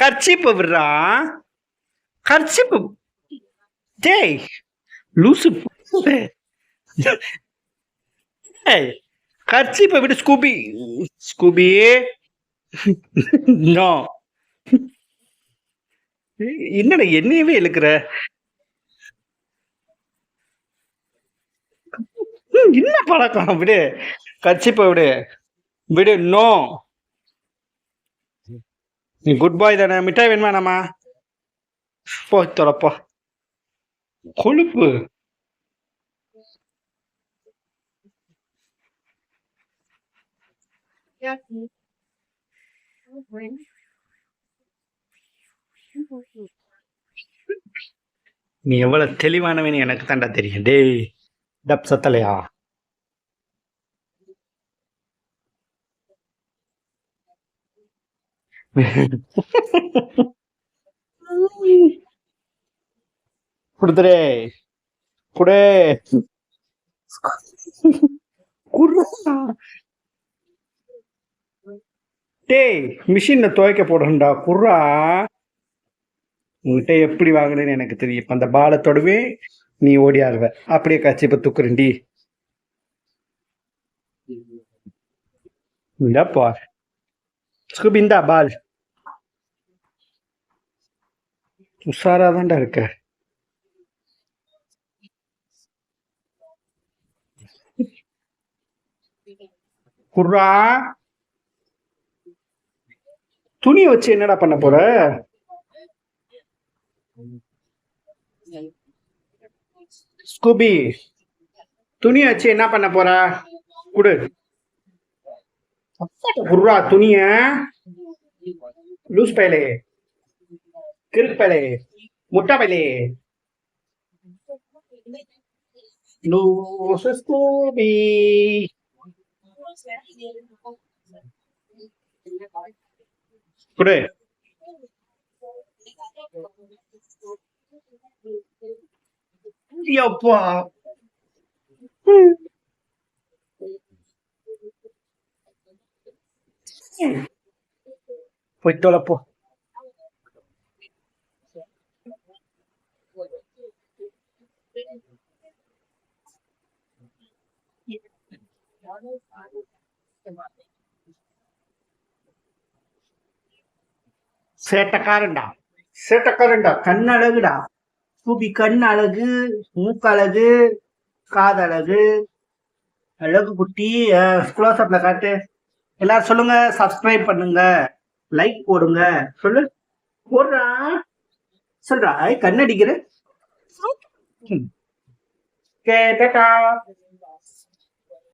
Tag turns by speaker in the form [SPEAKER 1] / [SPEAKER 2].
[SPEAKER 1] Kerchief விடுறா. Kerchief. டேய் லூசு. டேய் கர்ச்சிப்பை விடு. ஸ்கூபி. ஸ்கூபி. நோ. என்னடா என்னையவே இழுக்கிற? என்ன பழக்கம்? விடு. கர்ச்சிப்பை விடு. விடு. நோ. நீ குட் பாய் தானே. மிட்டாய் வேணுமா நம்ம? போ தொலைப்போ. கொழுப்பு. நீ எவ்வளவு தெளிவானவன்னு எனக்கு தாண்டா தெரியும். டேய் டப் சத்தலையா? குடுத்துறே. குடே. குடுறா. டேய் மிஷின்ல துவைக்க போடணும்டா. குர்ரா. உங்ககிட்ட எப்படி வாங்கினேன்னு எனக்கு தெரியும். இப்ப அந்த பாலை தொடுவே நீ ஓடியாருவ. அப்படியே கச்சி இப்ப தூக்குறேன்டி. இந்தாப்பா ஸ்கூபி, இந்தா பால். உஷாராதான்டா இருக்க. குர்ரா. துணியை வச்சு என்னடா பண்ண போற? ஸ்கூபி துணியை வச்சு என்ன பண்ண போற? குடு. குர்ரா துணிய. லூஸ் பயலே. கிறுக்கு பயலே. முட்டா பயலே. லூசு ஸ்கூபி. குடு. யப்பா. போய் தொலைப்போ. சேட்டக்காரன்டா. சேட்டக்காரன்டா. கண் அழகுடா. ஸ்கூபி கண் அழகு, மூக்கழகு, காதழகு, அழகு குட்டி. க்ளோஸ் அப்ல காட்டு. எல்லாரும் சொல்லுங்க. சப்ஸ்கிரைப் பண்ணுங்க, லைக் போடுங்க. சொல்லு. போடுறா. சொல்றா. கண்ணடிக்கிற. ம். Okay, ta-ta.